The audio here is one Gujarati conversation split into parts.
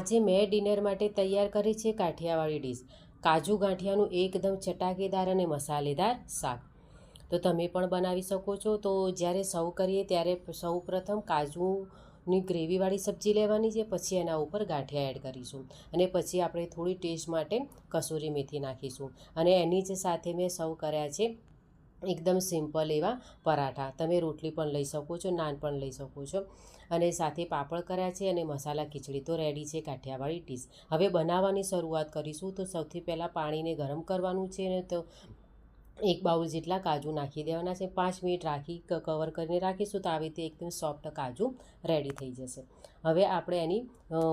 આજે મેં ડિનર માટે તૈયાર કરી છે કાઠિયાવાડી ડીશ કાજુ ગાંઠિયાનું એકદમ ચટાકેદાર અને મસાલેદાર શાક. તો તમે પણ બનાવી શકો છો. તો જ્યારે સર્વ કરીએ ત્યારે સૌપ્રથમ કાજુની ગ્રેવીવાળી સબ્જી લેવાની છે, પછી એના ઉપર ગાંઠિયા એડ કરીશું અને પછી આપણે થોડી ટેસ્ટ માટે કસૂરી મેથી નાખીશું અને એની જ સાથે મેં સર્વ કર્યા છે એકદમ સિમ્પલ એવા પરાઠા. તમે રોટલી પણ લઈ શકો છો, નાન પણ લઈ શકો છો અને સાથે પાપડ કર્યા છે અને મસાલા ખીચડી. તો રેડી છે કાઠિયાવાડી ડીશ. હવે બનાવવાની શરૂઆત કરીશું. તો સૌથી પહેલાં પાણીને ગરમ કરવાનું છે ને તો 1 બાઉલ જેટલા કાજુ નાખી દેવાના છે. 5 મિનિટ રાખી કવર કરીને રાખીશું તો આવી રીતે એકદમ સોફ્ટ કાજુ રેડી થઈ જશે. હવે આપણે એની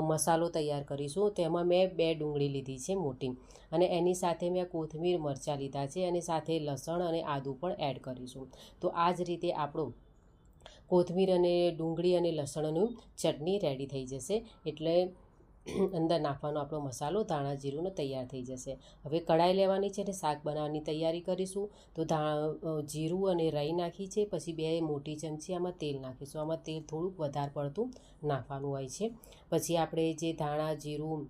મસાલો તૈયાર કરીશું. તેમાં મેં 2 ડુંગળી લીધી છે મોટી અને એની સાથે મેં કોથમીર મરચાં લીધા છે અને સાથે લસણ અને આદું પણ એડ કરીશું. તો આ જ રીતે આપણું કોથમીર અને ડુંગળી અને લસણનું ચટણી રેડી થઈ જશે. એટલે અંદર નાખવાનો આપણો મસાલો ધાણા જીરુંનો તૈયાર થઈ જશે. હવે કઢાઈ લેવાની છે અને શાક બનાવવાની તૈયારી કરીશું. તો જીરું અને રાઈ નાખી છે, પછી 2 મોટી ચમચી આમાં તેલ નાખીશું. આમાં તેલ થોડુંક વધારે પડતું નાખવાનું હોય છે. પછી આપણે જે ધાણા જીરું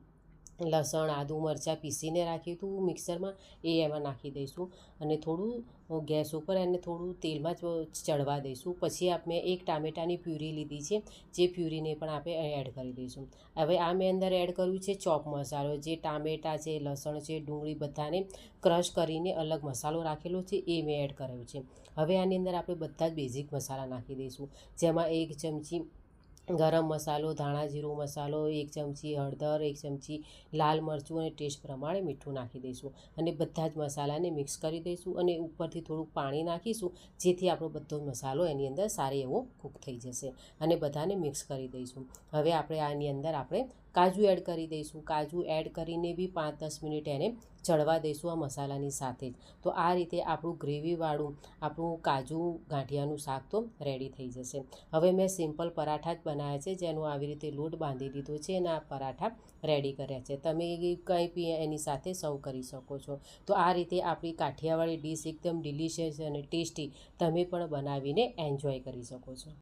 લસણ આદું મરચાં પીસીને રાખ્યું હતું મિક્સરમાં એ એમાં નાખી દઈશું અને થોડું ગેસ ઉપર એને થોડું તેલમાં જ ચડવા દઈશું. પછી આપણે 1 ટામેટાની પ્યુરી લીધી છે, જે પ્યુરીને પણ આપણે એડ કરી દઈશું. હવે આ મેં અંદર એડ કર્યું છે ચોપ મસાલો, જે ટામેટા છે, લસણ છે, ડુંગળી બધાને ક્રશ કરીને અલગ મસાલો રાખેલો છે એ મેં એડ કર્યો છે. હવે આની અંદર આપણે બધા જ બેઝિક મસાલા નાખી દઈશું, જેમાં 1 ચમચી ગરમ મસાલો, ધાણા જીરું મસાલો, 1 ચમચી હળદર, 1 ચમચી લાલ મરચું અને ટેસ્ટ પ્રમાણે મીઠું નાખી દઈશું અને બધા જ મસાલાને મિક્સ કરી દઈશું અને ઉપરથી થોડુંક પાણી નાખીશું, જેથી આપણો બધો મસાલો એની અંદર સારી એવો કૂક થઈ જશે અને બધાને મિક્સ કરી દઈશું. હવે આપણે આની અંદર આપણે કાજુ એડ કરી દઈશું. કાજુ એડ કરીને બી 5-10 મિનિટ એને ચડવા દઈશું આ મસાલાની સાથે જ. તો આ રીતે આપણું ગ્રેવીવાળું આપણું કાજુ ગાંઠિયાનું શાક તો રેડી થઈ જશે. હવે મેં સિમ્પલ પરાઠા જ બનાવ્યા છે, જેનો આવી રીતે લોટ બાંધી દીધો છે અને આ પરાઠા રેડી કર્યા છે. તમે કંઈ બી એની સાથે સર્વ કરી શકો છો. તો આ રીતે આપણી કાઠિયાવાડી ડીશ એકદમ ડિલિશિયસ અને ટેસ્ટી તમે પણ બનાવીને એન્જોય કરી શકો છો.